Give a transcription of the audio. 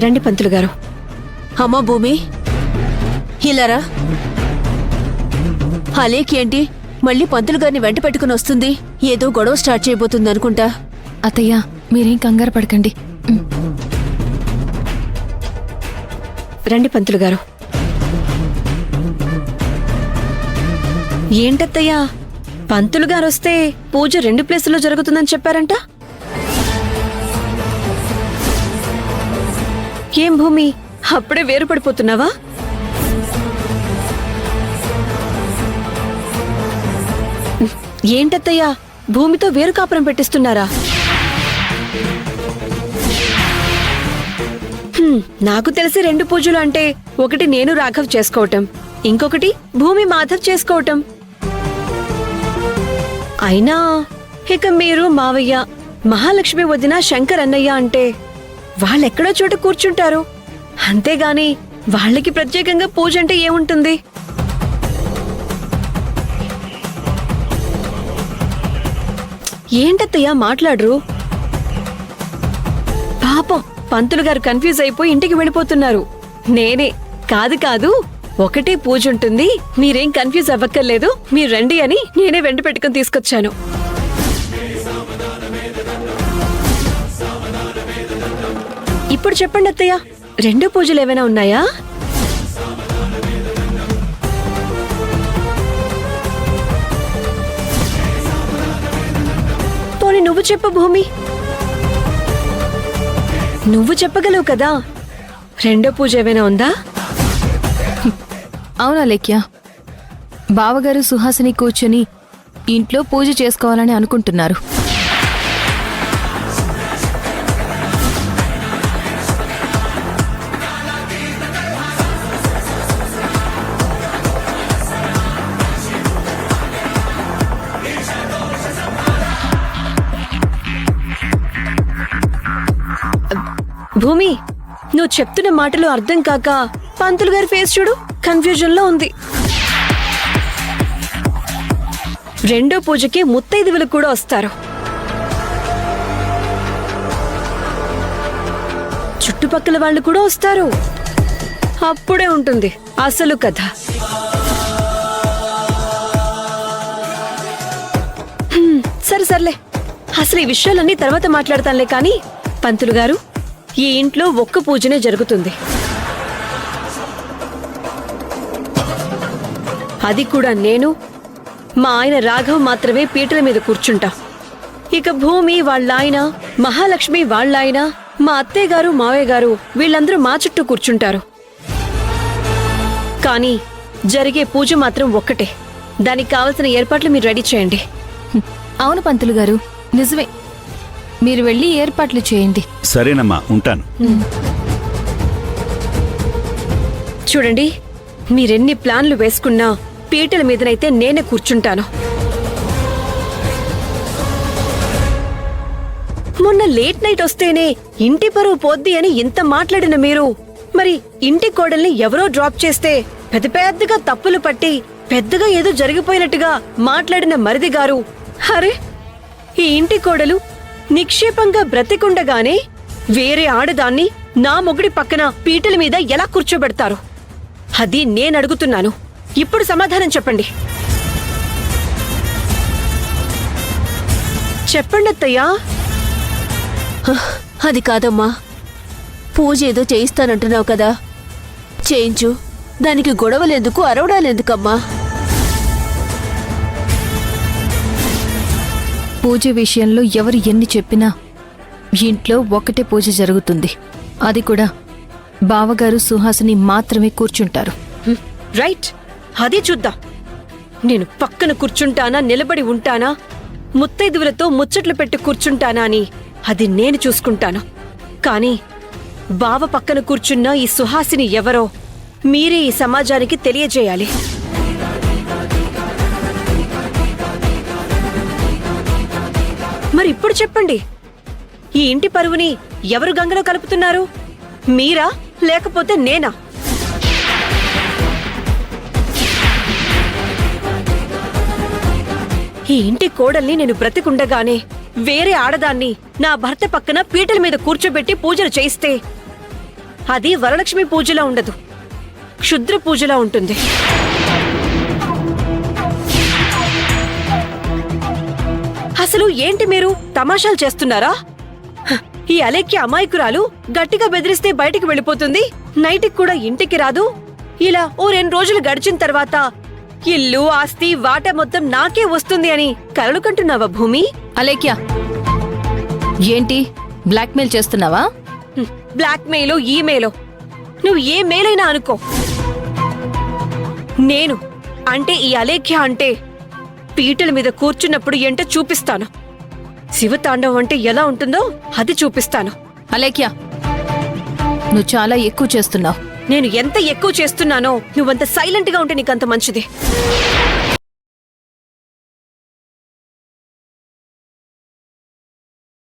రండి పంతులు గారు. అమ్మా భూమి, ఇలారా. అలేకేంటి మళ్ళీ పంతులు గారిని వెంట పెట్టుకుని వస్తుంది? ఏదో గొడవ స్టార్ట్ చేయబోతుంది అనుకుంటా. అత్తయ్య, మీరేం కంగారు పడకండి. రండి పంతులు గారు. ఏంటత్తయ్యా, పంతులు గారు వస్తే పూజ 2 ప్లేసుల్లో జరుగుతుందని చెప్పారంట. ఏం భూమి, అప్పుడే వేరుపడిపోతున్నావా? ఏంటత్తయ్యా, భూమితో వేరు కాపురం పెట్టిస్తున్నారా? నాకు తెలిసి 2 పూజలు అంటే, ఒకటి నేను రాఘవ్ చేసుకోవటం, ఇంకొకటి భూమి మాధవ్ చేసుకోవటం. అయినా ఇక మీరు మావయ్య, మహాలక్ష్మి వదిన, శంకర్ అన్నయ్య అంటే వాళ్ళెక్కడో చోట కూర్చుంటారు. అంతేగాని వాళ్ళకి ప్రత్యేకంగా పూజ అంటే ఏముంటుంది? ఏంటత్తయ్యా మాట్లాడరు? పాపం పంతులు గారు కన్ఫ్యూజ్ అయిపోయి ఇంటికి వెళ్ళిపోతున్నారు. నేనే కాదు ఒకటే పూజ ఉంటుంది, మీరేం కన్ఫ్యూజ్ అవ్వక్కర్లేదు, మీరు రండి అని నేనే వెంట పెట్టుకుని తీసుకొచ్చాను. ఇప్పుడు చెప్పండి అత్తయ్య, 2 పూజలు ఏమైనా ఉన్నాయా? పోనీ నువ్వు చెప్పు భూమి, నువ్వు చెప్పగలవు కదా. 2 పూజ ఏమైనా ఉందా? అవునా లేఖ్య, బావగారు సుహాసిని కూర్చొని ఇంట్లో పూజ చేసుకోవాలని అనుకుంటున్నారు. భూమి, నువ్వు చెప్తున్న మాటలు అర్థం కాక పంతులు గారి ఫేస్ చూడు, కన్ఫ్యూజన్ లో ఉంది. 2 పూజకి ముత్తైదువులు కూడా వస్తారు. చుట్టుపక్కల వాళ్ళు కూడా వస్తారు. అప్పుడే ఉంటుంది అసలు కథ. సర్లే, అసలు ఈ విషయాలన్నీ తర్వాత మాట్లాడతానులే. కానీ పంతులు గారు, ఈ ఇంట్లో 1 పూజనే జరుగుతుంది. అది కూడా నేను, మా ఆయన రాఘవ్ మాత్రమే పీటల మీద కూర్చుంటాం. ఇక భూమి వాళ్ళాయన, మహాలక్ష్మి వాళ్ళాయన, మా అత్తయ్య గారు, మావయ్య గారు వీళ్ళందరూ మా చుట్టూ కూర్చుంటారు. కానీ జరిగే పూజ మాత్రం ఒక్కటే. దానికి కావలసిన ఏర్పాట్లు మీరు రెడీ చేయండి. అవును పంతులు గారు, నిజమే. మీరు వెళ్ళి ఏర్పాట్లు చేయండి. సరేనమ్మా, ఉంటాను. చూడండి, మీరెన్ని ప్లాన్లు వేసుకున్నా పీటల మీదనైతే నేనే కూర్చుంటాను. మొన్న లేట్ నైట్ వస్తేనే ఇంటి పరువు పోద్ది అని ఇంత మాట్లాడిన మీరు, మరి ఇంటి కోడల్ని ఎవరో డ్రాప్ చేస్తే పెద్దగా తప్పులు పట్టి పెద్దగా ఏదో జరిగిపోయినట్టుగా మాట్లాడిన మరిది గారు, అరే ఈ ఇంటి కోడలు నిక్షేపంగా బ్రతికుండగానే వేరే ఆడదాన్ని నా మొగుడి పక్కన పీటల మీద ఎలా కూర్చోబెడతారు? అది నేనడుగుతున్నాను. ఇప్పుడు సమాధానం చెప్పండి. చెప్పండి అత్తయ్యా. అది కాదమ్మా, పూజ ఏదో చేయిస్తానంటున్నావు కదా, చేయించు. దానికి గొడవలెందుకు, అరవడాలెందుకమ్మా? పూజ విషయంలో ఎవరు ఎన్ని చెప్పినా ఇంట్లో ఒకటే పూజ జరుగుతుంది. అది కూడా బావగారు సుహాసిని మాత్రమే కూర్చుంటారు. రైట్, అదే చూద్దాం. నేను పక్కన కూర్చుంటానా, నిలబడి ఉంటానా, ముత్తైదువులతో ముచ్చట్లు పెట్టి కూర్చుంటానా అని అది నేను చూసుకుంటాను. కానీ బావ పక్కన కూర్చున్న ఈ సుహాసిని ఎవరో మీరే ఈ సమాజానికి తెలియజేయాలి. మరి ఇప్పుడు చెప్పండి, ఈ ఇంటి పరువుని ఎవరు గంగలో కలుపుతున్నారు? మీరా లేకపోతే నేనా? ఈ ఇంటి కోడల్ని నేను బ్రతికుండగానే వేరే ఆడదాన్ని నా భర్త పక్కన పీటల మీద కూర్చోబెట్టి పూజలు చేయిస్తే అది వరలక్ష్మి పూజలా ఉండదు, క్షుద్ర పూజలా ఉంటుంది. అసలు ఏంటి మీరు తమాషాలు చేస్తున్నారా? హ, ఈ అలేఖ్య అమాయకురాలు గట్టిగా బెదిరిస్తే బయటికి వెళ్ళిపోతుంది, నైట్కి కూడా ఇంటికి రాదు. ఇలా ఓ 2 రోజులు గడిచిన తర్వాత ఇల్లు ఆస్తి వాటా మొత్తం నాకే వస్తుంది అని కలలు కంటున్నావా భూమి? అలేఖ్య, ఏంటి బ్లాక్మెయిల్ చేస్తున్నావా? బ్లాక్ మెయిలో ఈమెయిలో నువ్వు ఏ మెయిలైనా అనుకో, నేను అంటే ఈ అలేఖ్య అంటే పీటల మీద కూర్చున్నప్పుడు ఏంటో చూపిస్తాను. శివతాండవం అంటే ఎలా ఉంటుందో అది చూపిస్తాను. అలేఖ్య, నువ్వు చాలా ఎక్కువ చేస్తున్నావు. నేను ఎంత ఎక్కువ చేస్తున్నానో నువ్వంత సైలెంట్ గా ఉంటే నీకంత మంచిది.